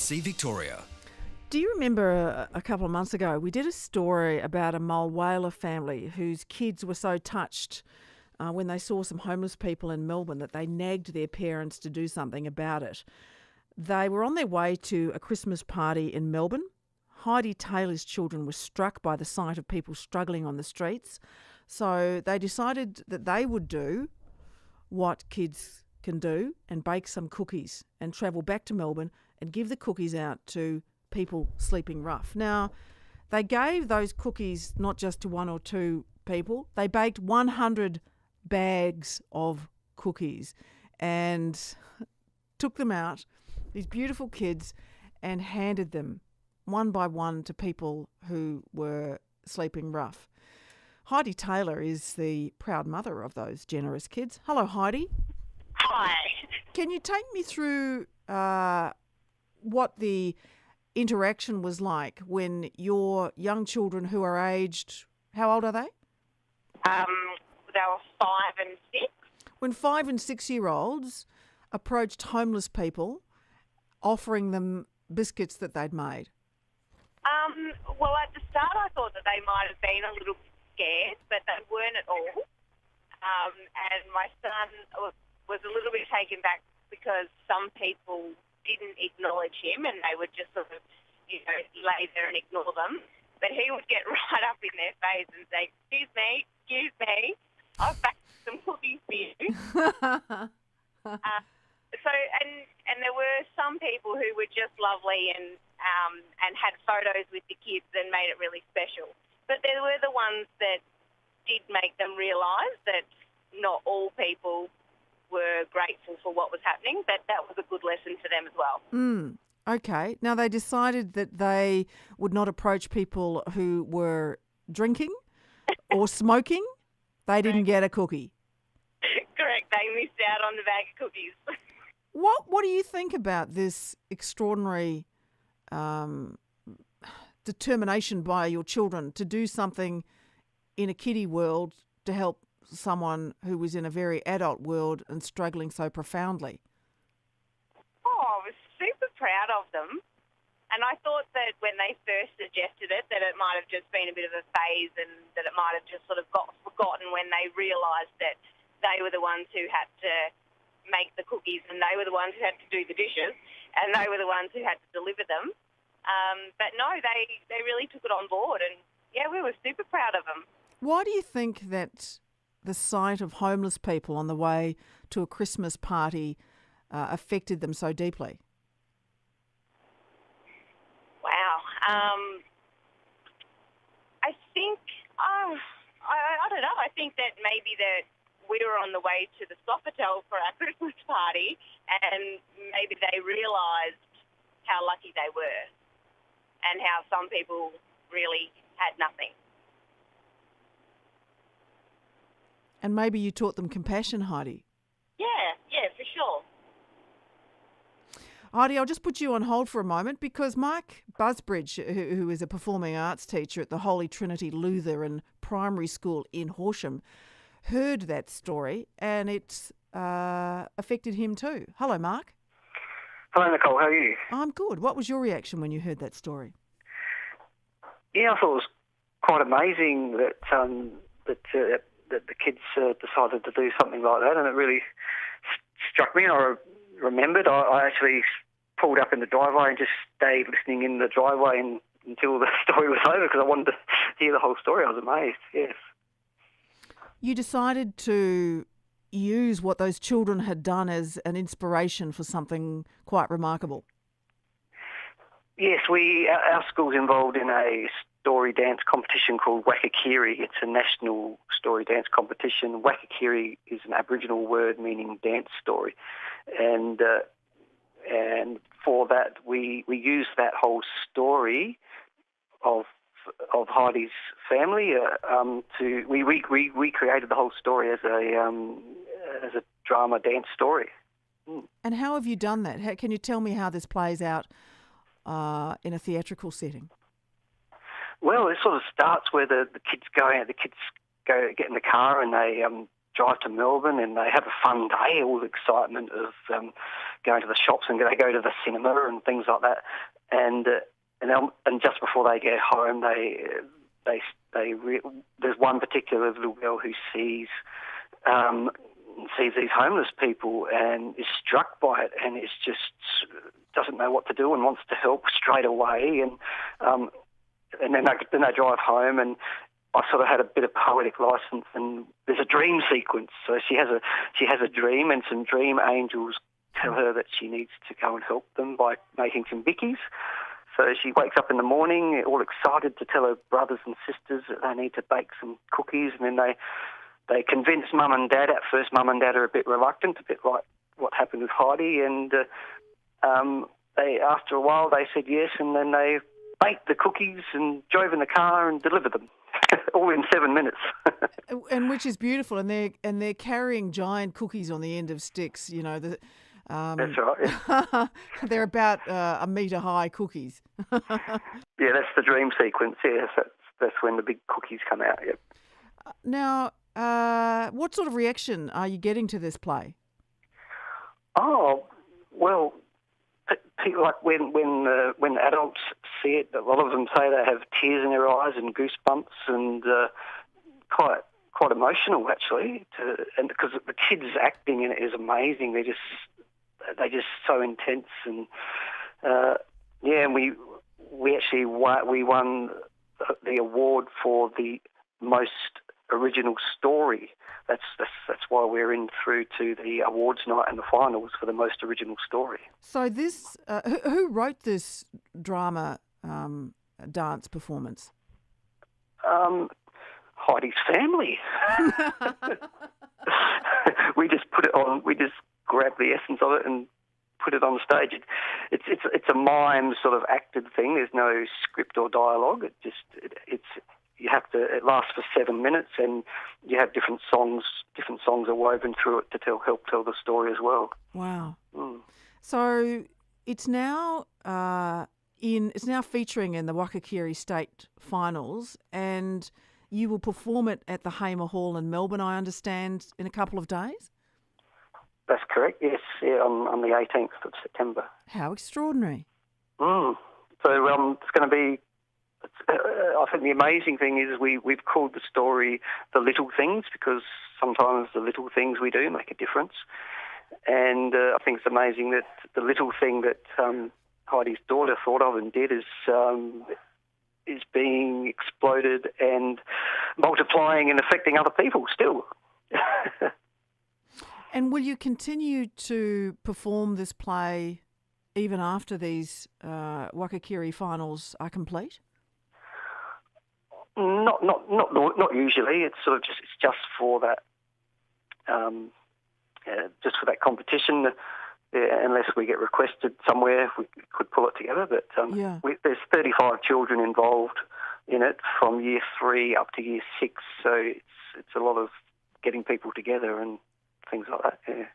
See Victoria. Do you remember a couple of months ago, we did a story about a Mulwala family whose kids were so touched when they saw some homeless people in Melbourne that they nagged their parents to do something about it. They were on their way to a Christmas party in Melbourne. Heidi Taylor's children were struck by the sight of people struggling on the streets. So they decided that they would do what kids can do and bake some cookies and travel back to Melbourne and give the cookies out to people sleeping rough. Now, they gave those cookies not just to one or two people. They baked 100 bags of cookies and took them out, these beautiful kids, and handed them one by one to people who were sleeping rough. Heidi Taylor is the proud mother of those generous kids. Hello, Heidi. Hi. Can you take me through what the interaction was like when your young children who are aged, how old are they? They were 5 and 6. When 5 and 6-year-olds approached homeless people offering them biscuits that they'd made? Well, at the start I thought that they might have been a little bit scared, but they weren't at all. And my son was a little bit taken back because some people didn't acknowledge him and they would just sort of, lay there and ignore them. But he would get right up in their face and say, excuse me, I've baked some cookies for you. And there were some people who were just lovely and had photos with the kids and made it really special. But there were the ones that did make them realise that not all people were grateful for what was happening, but that was a good lesson for them as well. Okay. Now, they decided that they would not approach people who were drinking or smoking. They didn't get a cookie. Correct. They missed out on the bag of cookies. What do you think about this extraordinary determination by your children to do something in a kiddie world to help someone who was in a very adult world and struggling so profoundly? Oh, I was super proud of them. And I thought that when they first suggested it, that it might have just been a bit of a phase and that it might have just sort of got forgotten when they realised that they were the ones who had to make the cookies and they were the ones who had to do the dishes and they were the ones who had to deliver them. But no, they really took it on board and, yeah, we were super proud of them. Why do you think that the sight of homeless people on the way to a Christmas party affected them so deeply? Wow. I think, I don't know, I think that maybe that we were on the way to the Sofitel for our Christmas party and maybe they realised how lucky they were and how some people really had nothing. And maybe you taught them compassion, Heidi. Yeah, for sure. Heidi, I'll just put you on hold for a moment because Mark Busbridge, who is a performing arts teacher at the Holy Trinity Lutheran Primary School in Horsham, heard that story and it's affected him too. Hello, Mark. Hello, Nicole. How are you? I'm good. What was your reaction when you heard that story? Yeah, I thought it was quite amazing that the kids decided to do something like that, and it really struck me. I remembered I actually pulled up in the driveway and just stayed listening in the driveway until the story was over because I wanted to hear the whole story. I was amazed, yes. You decided to use what those children had done as an inspiration for something quite remarkable. Yes, our school's involved in a story dance competition called Wakakirri. It's a national story dance competition. Wakakirri is an Aboriginal word meaning dance story. And for that, we used that whole story of Heidi's family. We recreated the whole story as a drama dance story. And how have you done that? Can you tell me how this plays out in a theatrical setting? Well, it sort of starts where the kids get in the car and they drive to Melbourne and they have a fun day, all the excitement of going to the shops and they go to the cinema and things like that. And just before they get home, there's one particular little girl who sees these homeless people and is struck by it, and is just doesn't know what to do and wants to help straight away. And then they drive home, and I sort of had a bit of poetic license, and there's a dream sequence. So she has a dream, and some dream angels tell her that she needs to go and help them by making some bickies. So she wakes up in the morning all excited to tell her brothers and sisters that they need to bake some cookies, and then they convince Mum and Dad. At first, Mum and Dad are a bit reluctant, a bit like what happened with Heidi, and after a while they said yes, and then they baked the cookies and drove in the car and delivered them, all in 7 minutes. And which is beautiful, and they're carrying giant cookies on the end of sticks. You know, that's right. Yeah. They're about a metre high cookies. Yeah, that's the dream sequence. Yes, that's when the big cookies come out. Yep. Now, what sort of reaction are you getting to this play? Oh, well, like when adults see it, a lot of them say they have tears in their eyes and goosebumps, and quite emotional actually. And because the kids acting in it is amazing, they're just so intense, and and we actually won the award for the most original story. That's why we're in through to the awards night and the finals for the most original story. So this, who wrote this drama dance performance? Heidi's family. We just put it on. We just grabbed the essence of it and put it on stage. It's a mime sort of acted thing. There's no script or dialogue. It lasts for 7 minutes, and you have different songs. Different songs are woven through it to help tell the story as well. Wow! Mm. So it's now featuring in the Wakakirri State Finals, and you will perform it at the Hamer Hall in Melbourne, I understand, in a couple of days. That's correct. Yes, yeah, on the 18th of September. How extraordinary! So it's going to be. I think the amazing thing is we've called the story The Little Things, because sometimes the little things we do make a difference. And I think it's amazing that the little thing that Heidi's daughter thought of and did is being exploded and multiplying and affecting other people still. And will you continue to perform this play even after these Wakakirri finals are complete? Not usually. It's sort of just for that, just for that competition. Unless we get requested somewhere, we could pull it together. But there's 35 children involved in it from year 3 up to year 6, so it's a lot of getting people together and things like that. Yeah.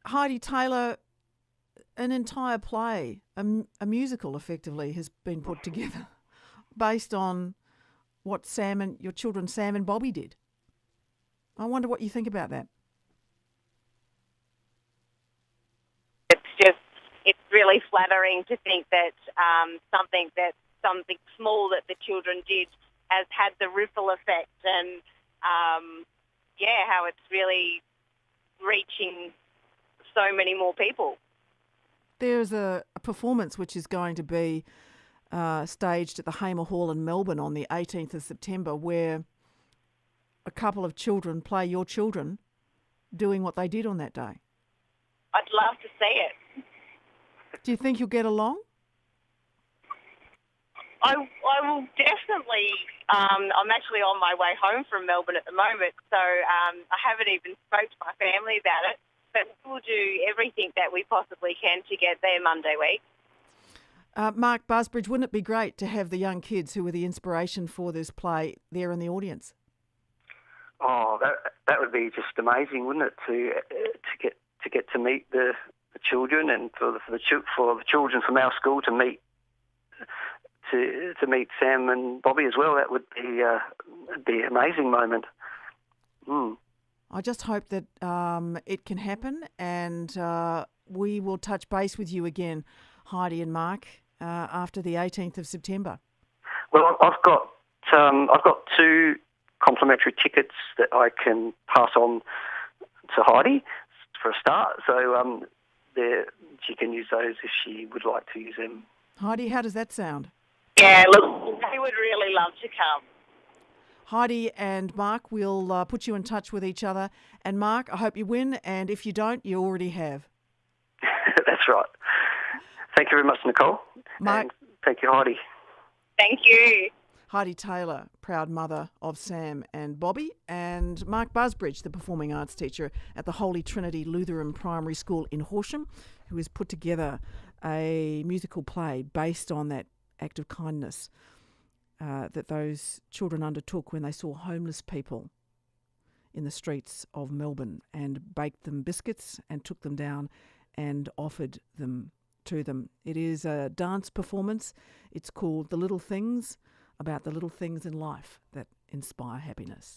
Heidi Taylor, an entire play, a musical, effectively, has been put together based on what your children Sam and Bobby did. I wonder what you think about that. It's really flattering to think that something small that the children did has had the ripple effect, and how it's really reaching so many more people. There's a performance which is going to be staged at the Hamer Hall in Melbourne on the 18th of September, where a couple of children play your children doing what they did on that day. I'd love to see it. Do you think you'll get along? I will definitely. I'm actually on my way home from Melbourne at the moment, so I haven't even spoke to my family about it, but we'll do everything that we possibly can to get there Monday week. Mark Busbridge, wouldn't it be great to have the young kids who were the inspiration for this play there in the audience? Oh, that would be just amazing, wouldn't it? To get to meet the children, and for the children from our school to meet Sam and Bobby as well. That would be an amazing moment. I just hope that it can happen, and we will touch base with you again, Heidi and Mark, after the 18th of September. Well, I've got 2 complimentary tickets that I can pass on to Heidi for a start. So she can use those if she would like to use them. Heidi, how does that sound? Yeah, look, we would really love to come. Heidi and Mark, we'll put you in touch with each other. And Mark, I hope you win. And if you don't, you already have. That's right. Thank you very much, Nicole. Mark, and thank you, Heidi. Thank you. Heidi Taylor, proud mother of Sam and Bobby, and Mark Busbridge, the performing arts teacher at the Holy Trinity Lutheran Primary School in Horsham, who has put together a musical play based on that act of kindness that those children undertook when they saw homeless people in the streets of Melbourne and baked them biscuits and took them down and offered them to them. It is a dance performance. It's called The Little Things, about the little things in life that inspire happiness.